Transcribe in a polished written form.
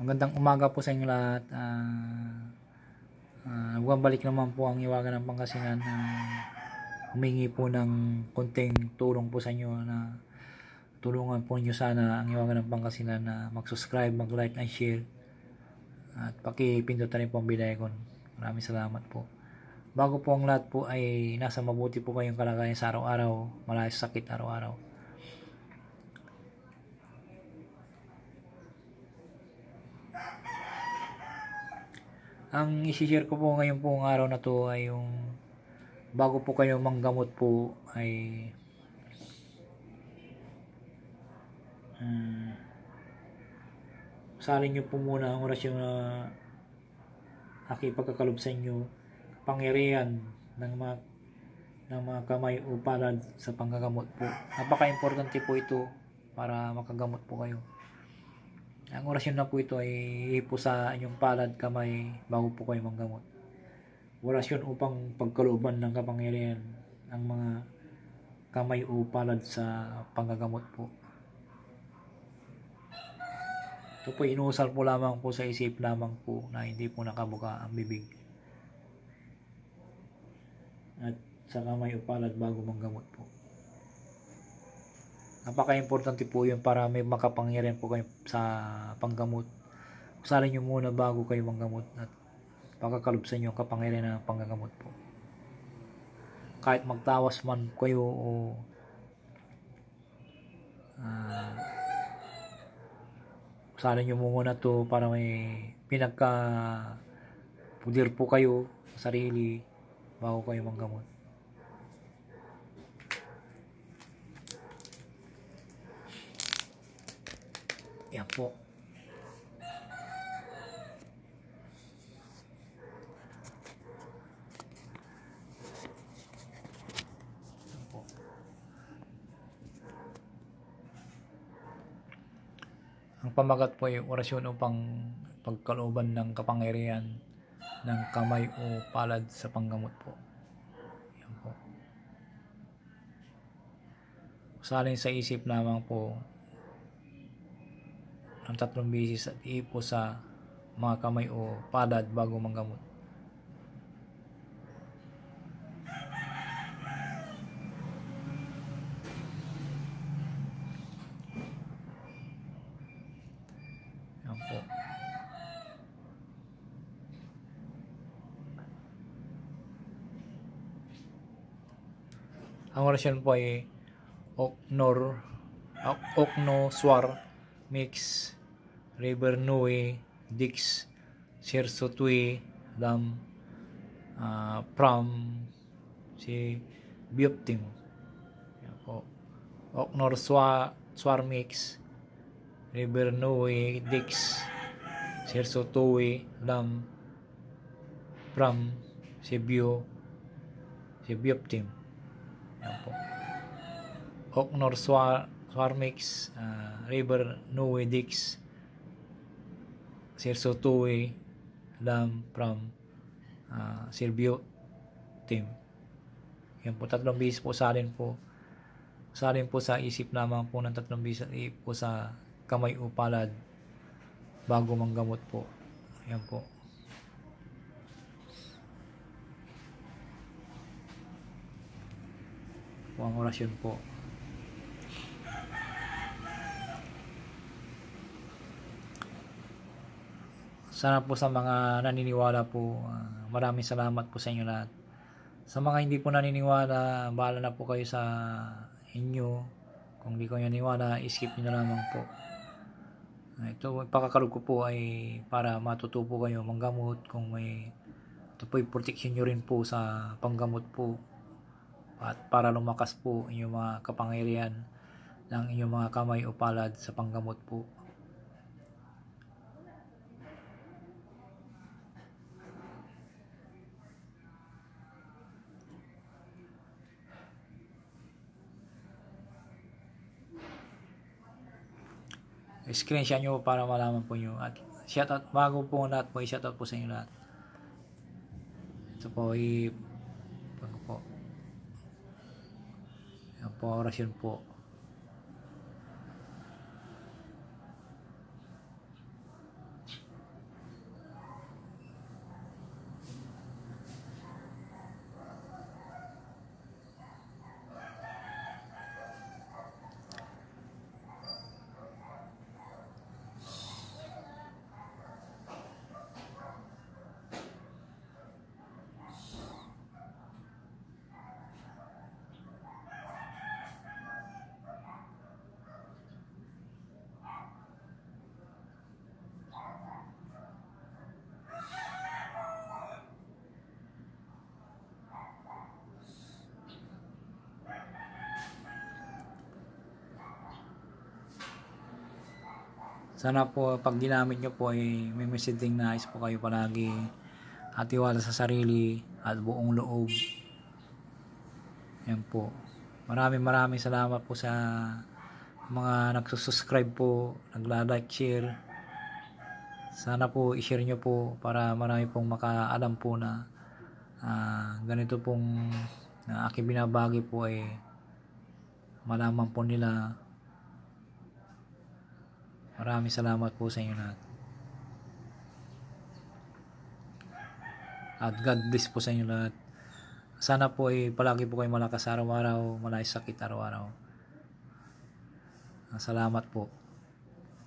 Magandang umaga po sa inyo lahat. Bumabalik naman po ang Iwagan ng Pangasinan na humingi po ng konting tulong po sa inyo na tulungan po nyo sana ang Iwagan ng Pangasinan na mag-subscribe, mag-like and share at pakipindot na rin po ang bell icon. Maraming salamat po. Bago po ang lahat po ay nasa mabuti po kayong kalagayan sa araw-araw, malayo sa sakit araw-araw. Ang isi-share ko po ngayon po ang araw na to ay yung bago po kayo manggamot po ay salin nyo po muna ang orasyon na nakipagkakalob sa inyo, pangyarihan ng mga kamay o palad sa panggagamot po. Napaka-importante po ito para makagamot po kayo. Ang orasyon na po ito ay ipo sa inyong palad kamay bago po kayo manggamot. Orasyon upang pagkalooban ng kapangyarihan ng mga kamay o palad sa panggagamot po. Ito po inuusal po lamang po sa isip lamang po na hindi po nakabuka ang bibig. At sa kamay o palad bago manggamot po. Napaka-importante po yun para may makapangyarihan po kayo sa panggamot. Usalin nyo muna bago kayo manggamot at pagkakalob sa inyo ang kapangyarihan ng panggagamot po. Kahit magtawas man kayo o usalin nyo muna to para may pinagka-pudir po kayo sa sarili bago kayo manggamot. Yan po. Ang pamagat po ay orasyon upang pagkalooban ng kapangyarihan ng kamay o palad sa panggamot po. Yan po. Usalin sa isip lamang po ng 3 beses at ipo sa mga kamay o palad bago manggamot. Yan po. Ang orasyon po ay Okno Swar Mix River Nui Dix Sersotui Lam Pram si Bioptim. Yan po. Oknor Swar Mix River Nui Dix Sersotui Lam Pram si Bioptim. Yan po. Oknor Swarmix River Nui Dix Sersotui Lam Pram Sirbio Team. Yan po, 3 beses po salin po sa isip lamang po ng 3 beses po sa kamay o palad bago manggamot po. Yan po. Ang orasyon po. Sana po sa mga naniniwala po, maraming salamat po sa inyo lahat. Sa mga hindi po naniniwala, bahala na po kayo sa inyo. Kung hindi kayo naniniwala, skip nyo na lamang po. Ito, pagkakalog ko po ay para matutupo kayo manggamot. Kung may, ito po protection nyo rin po sa panggamot po. At para lumakas po inyong mga kapangyarihan ng inyong mga kamay o palad sa panggamot po. Screenshot nyo para malaman po nyo. At shoutout, bago po lahat po, shoutout po sa inyo lahat. Ito po yan po, orasyon po. Sana po pag ginamit nyo po ay may messaging nais po kayo palagi at tiwala sa sarili at buong loob. Yan po. Maraming salamat po sa mga nagsusubscribe po, nagla-like, share. Sana po i-share nyo po para marami pong makaalam po na ganito pong aking binabagi po ay malaman po nila. Maraming salamat po sa inyo lahat. At God bless po sa inyo lahat. Sana po ay palagi po kayo malakas araw-araw, malay sakit araw-araw. Salamat po.